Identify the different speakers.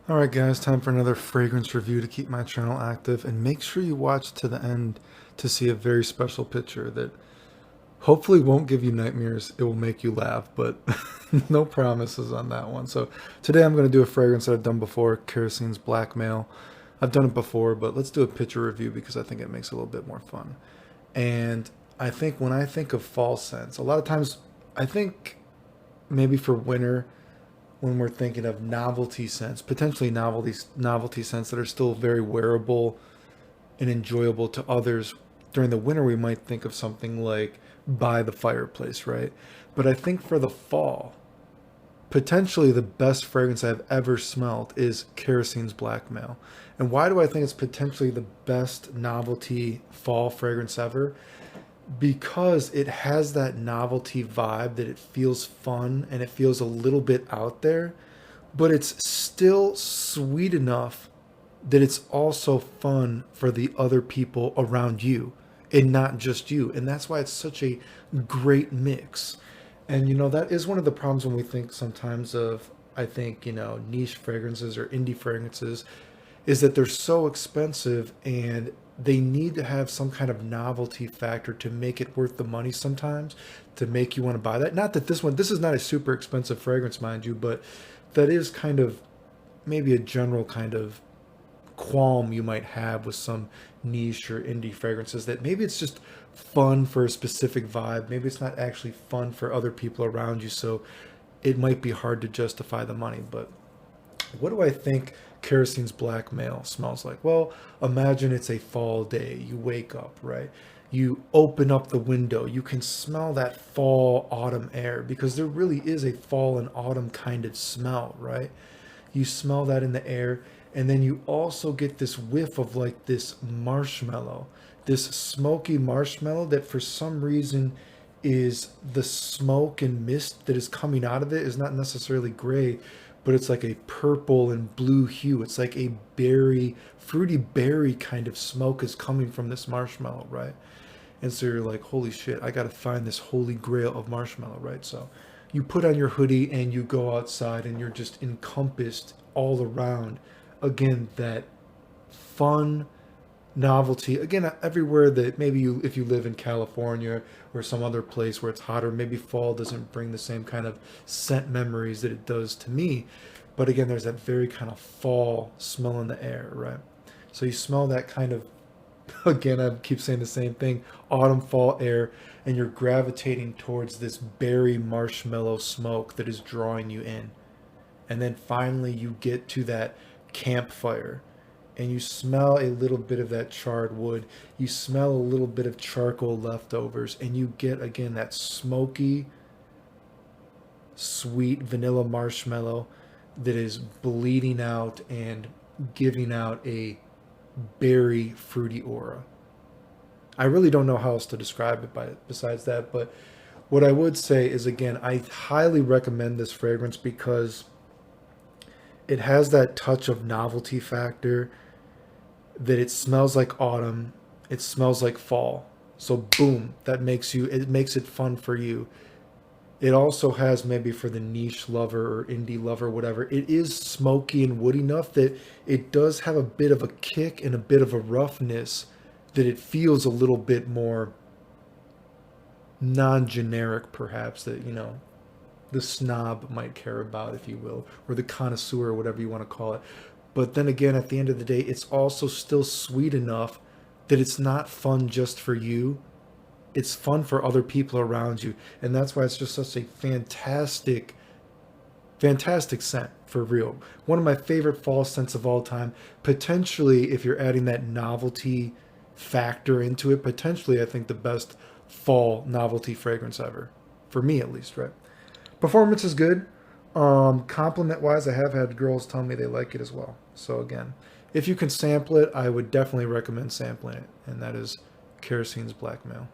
Speaker 1: Alright guys, time for another fragrance review to keep my channel active, and make sure you watch to the end to see a very special picture that hopefully won't give you nightmares. It will make you laugh, but no promises on that one. So today I'm going to do a fragrance that I've done before, Kerosene's Blackmail. I've done it before, but let's do a picture review because I think it makes it a little bit more fun. And I think when I think of fall scents, a lot of times I think maybe for winter, when we're thinking of novelty scents, potentially novelty scents that are still very wearable and enjoyable to others. During the winter, we might think of something like By the Fireplace, right? But I think for the fall, potentially the best fragrance I've ever smelled is Kerosene's Blackmail. And why do I think it's potentially the best novelty fall fragrance ever? Because it has that novelty vibe, that it feels fun and it feels a little bit out there, but it's still sweet enough that it's also fun for the other people around you and not just you. And that's why it's such a great mix. And that is one of the problems when we think sometimes of, I think, niche fragrances or indie fragrances, is that they're so expensive and they need to have some kind of novelty factor to make it worth the money sometimes, to make you want to buy that. Not that this is not a super expensive fragrance, mind you, but that is kind of maybe a general kind of qualm you might have with some niche or indie fragrances, that maybe it's just fun for a specific vibe. Maybe it's not actually fun for other people around you. So it might be hard to justify the money. But what do I think Kerosene's Blackmail smells like? Well, imagine it's a fall day. You wake up, right? You open up the window. You can smell that fall autumn air, because there really is a fall and autumn kind of smell, right? You smell that in the air, and then you also get this whiff of like this marshmallow, this smoky marshmallow that for some reason is the smoke and mist that is coming out of it is not necessarily gray, but it's like a purple and blue hue. It's like a berry, fruity berry kind of smoke is coming from this marshmallow, right? And so you're like, holy shit, I gotta find this holy grail of marshmallow, right? So you put on your hoodie and you go outside and you're just encompassed all around. Again, that fun novelty. Again, everywhere that maybe you, if you live in California or some other place where it's hotter, maybe fall doesn't bring the same kind of scent memories that it does to me. But again, there's that very kind of fall smell in the air, right? So you smell that kind of, again, I keep saying the same thing, autumn fall air, and you're gravitating towards this berry marshmallow smoke that is drawing you in. And then finally you get to that campfire and you smell a little bit of that charred wood. You smell a little bit of charcoal leftovers, and you get again that smoky, sweet vanilla marshmallow that is bleeding out and giving out a berry fruity aura. I really don't know how else to describe it besides that, but what I would say is, again, I highly recommend this fragrance because it has that touch of novelty factor, that it smells like autumn, it smells like fall. So boom, it makes it fun for you. It also has, maybe for the niche lover or indie lover, whatever, it is smoky and woody enough that it does have a bit of a kick and a bit of a roughness, that it feels a little bit more non-generic, perhaps, that the snob might care about, if you will, or the connoisseur, or whatever you want to call it. But then again, at the end of the day, it's also still sweet enough that it's not fun just for you. It's fun for other people around you. And that's why it's just such a fantastic, fantastic scent, for real. One of my favorite fall scents of all time. Potentially, if you're adding that novelty factor into it, potentially, I think the best fall novelty fragrance ever. For me, at least, right? Performance is good. Compliment wise, I have had girls tell me they like it as well. So again, if you can sample it, I would definitely recommend sampling it, and that is Kerosene's Blackmail.